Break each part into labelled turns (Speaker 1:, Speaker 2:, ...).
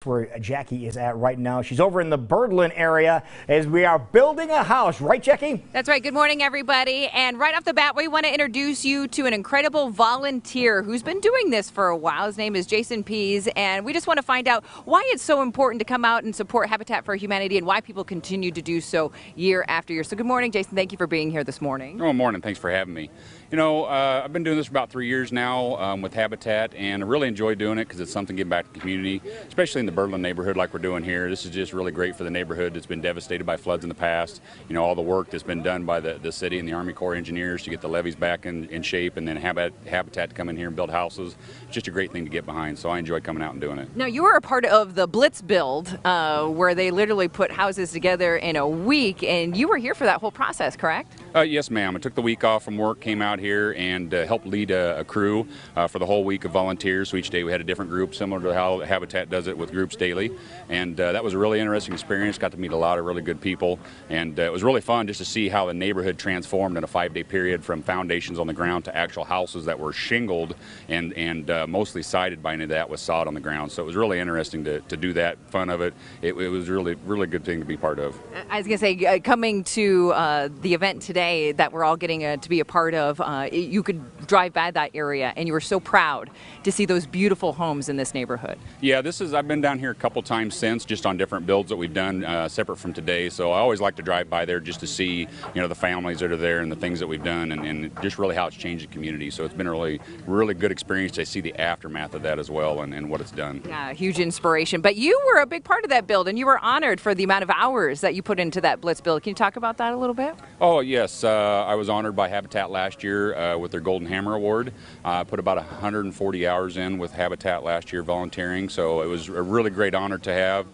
Speaker 1: Where Jackie is at right now. She's over in the Birdland area as we are building a house. Right, Jackie?
Speaker 2: That's right. Good morning, everybody. And right off the bat, we want to introduce you to an incredible volunteer who's been doing this for a while. His name is Jason Pease, and we just want to find out why it's so important to come out and support Habitat for Humanity and why people continue to do so year after year. So good morning, Jason. Thank you for being here this morning.
Speaker 3: Oh, morning. Thanks for having me. You know, I've been doing this for about 3 years now with Habitat, and I really enjoy doing it because it's something to give back to the community, especially in the Birdland neighborhood like we're doing here. This is just really great for the neighborhood that's been devastated by floods in the past. You know, all the work that's been done by the city and the Army Corps engineers to get the levees back in shape, and then Habitat to come in here and build houses. It's just a great thing to get behind, so I enjoy coming out and doing it.
Speaker 2: Now, you were a part of the Blitz build where they literally put houses together in a week, and you were here for that whole process, correct?
Speaker 3: Yes, ma'am. I took the week off from work, came out here, and helped lead a crew for the whole week of volunteers. So each day we had a different group, similar to how Habitat does it with groups daily. And that was a really interesting experience. Got to meet a lot of really good people, and it was really fun just to see how the neighborhood transformed in a 5-day period from foundations on the ground to actual houses that were shingled and mostly sided by any of that with sod on the ground. So it was really interesting to do that, fun of it. It was really good thing to be part of.
Speaker 2: I was going to say, coming to the event today that we're all getting to be a part of, you could drive by that area and you were so proud to see those beautiful homes in this neighborhood.
Speaker 3: Yeah, I've been down here a couple times since, just on different builds that we've done separate from today. So I always like to drive by there just to see, you know, the families that are there and the things that we've done, and just really how it's changed the community. So it's been a really good experience to see the aftermath of that as well and what it's done.
Speaker 2: Yeah, huge inspiration. But you were a big part of that build, and you were honored for the amount of hours that you put into that Blitz build. Can you talk about that a little bit?
Speaker 3: Oh, yes. I was honored by Habitat last year with their Golden Hammer Award. I put about 140 hours in with Habitat last year volunteering, so it was a really great honor to have.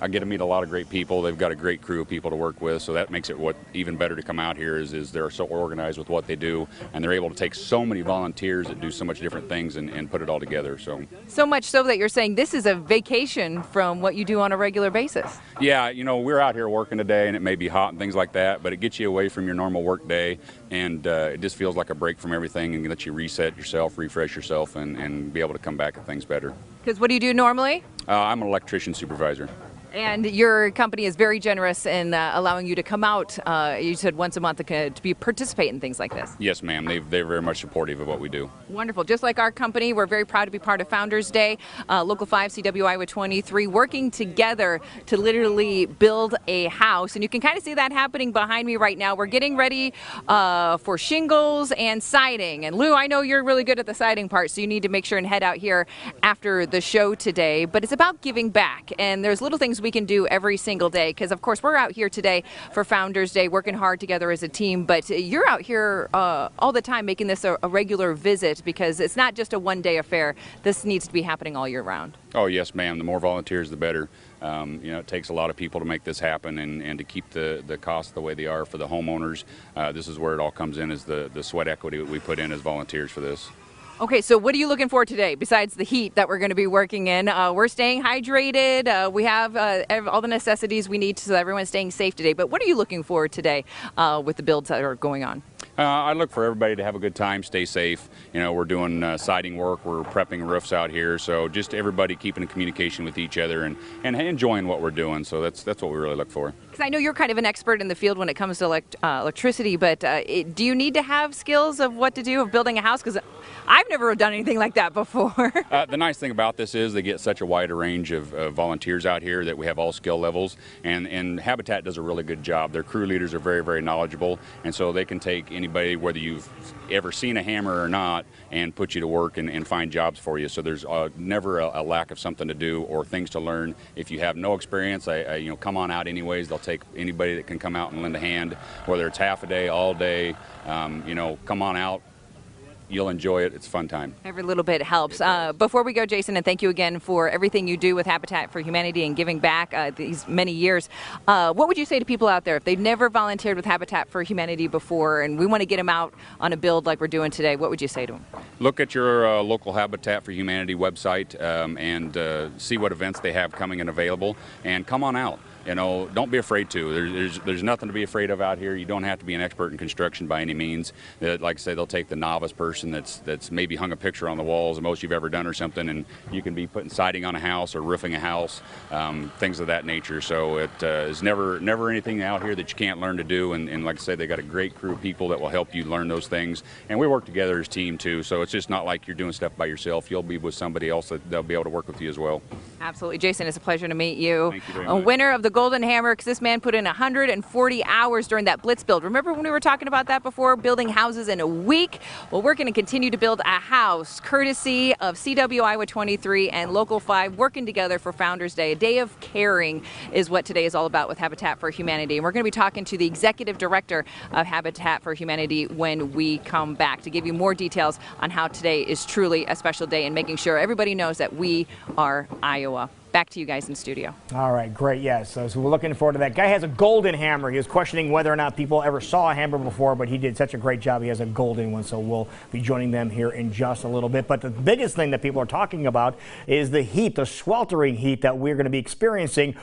Speaker 3: I get to meet a lot of great people. They've got a great crew of people to work with, so that makes it even better to come out here is they're so organized with what they do, and they're able to take so many volunteers that do so much different things and put it all together. So
Speaker 2: much so that you're saying this is a vacation from what you do on a regular basis.
Speaker 3: Yeah, you know, we're out here working today, and it may be hot and things like that, but it gets you away from your normal work day, and it just feels like a break from everything and lets you reset yourself, refresh yourself, and be able to come back at things better.
Speaker 2: Because what do you do normally?
Speaker 3: I'm an electrician supervisor.
Speaker 2: And your company is very generous in allowing you to come out, you said once a month, to participate in things like this.
Speaker 3: Yes, ma'am. They're very much supportive of what we do.
Speaker 2: Wonderful. Just like our company, we're very proud to be part of Founders Day, Local 5, CW Iowa 23, working together to literally build a house. And you can kind of see that happening behind me right now. We're getting ready for shingles and siding. And Lou, I know you're really good at the siding part, so you need to make sure and head out here after the show today. But it's about giving back. And there's little things we can do every single day, because of course we're out here today for Founders Day working hard together as a team, but you're out here all the time making this a regular visit, because it's not just a one-day affair. This needs to be happening all year round. Oh yes, ma'am. The more volunteers the better. You know, it takes a lot of people to make this happen and to keep the costs the way they are for the homeowners. This is where it all comes in, is the sweat equity that we put in as volunteers for this. Okay, so what are you looking for today besides the heat that we're going to be working in? We're staying hydrated. We have all the necessities we need so everyone's staying safe today. But what are you looking for today with the builds that are going on?
Speaker 3: I look for everybody to have a good time, stay safe. You know, we're doing siding work, we're prepping roofs out here, so just everybody keeping in communication with each other and enjoying what we're doing. So that's what we really look for.
Speaker 2: Because I know you're kind of an expert in the field when it comes to electricity, but do you need to have skills of what to do of building a house? Because I've never done anything like that before.
Speaker 3: The nice thing about this is they get such a wide range of volunteers out here that we have all skill levels, and Habitat does a really good job. Their crew leaders are very knowledgeable, and so they can take anybody, whether you've ever seen a hammer or not, and put you to work and find jobs for you. So there's never a lack of something to do or things to learn. If you have no experience, you know, come on out anyways. They'll take anybody that can come out and lend a hand, whether it's half a day, all day. You know, come on out. You'll enjoy it. It's a fun time.
Speaker 2: Every little bit helps. Before we go, Jason, and thank you again for everything you do with Habitat for Humanity and giving back these many years. What would you say to people out there if they've never volunteered with Habitat for Humanity before and we want to get them out on a build like we're doing today? What would you say to them?
Speaker 3: Look at your local Habitat for Humanity website and see what events they have coming and available, and come on out. You know, don't be afraid to. There's nothing to be afraid of out here. You don't have to be an expert in construction by any means. Like I say, they'll take the novice person person that's maybe hung a picture on the walls the most you've ever done or something, and you can be putting siding on a house or roofing a house, things of that nature. So it is never anything out here that you can't learn to do, and like I said, they got a great crew of people that will help you learn those things, and we work together as a team too, so it's just not like you're doing stuff by yourself. You'll be with somebody else that they'll be able to work with you as well.
Speaker 2: Absolutely. Jason, it's a pleasure to meet you.
Speaker 3: Thank you very
Speaker 2: A
Speaker 3: much.
Speaker 2: winner of the Golden Hammer, because this man put in 140 hours during that blitz build. Remember when we were talking about that before, building houses in a week? Well, we're going to continue to build a house courtesy of CW Iowa 23 and Local 5 working together for Founders Day. A day of caring is what today is all about with Habitat for Humanity. And we're going to be talking to the executive director of Habitat for Humanity when we come back to give you more details on how today is truly a special day and making sure everybody knows that we are Iowa. Back to you guys in studio.
Speaker 1: All right, great. Yes, so we're looking forward to that. Guy has a golden hammer. He was questioning whether or not people ever saw a hammer before, but he did such a great job. He has a golden one, so we'll be joining them here in just a little bit. But the biggest thing that people are talking about is the heat, the sweltering heat that we're going to be experiencing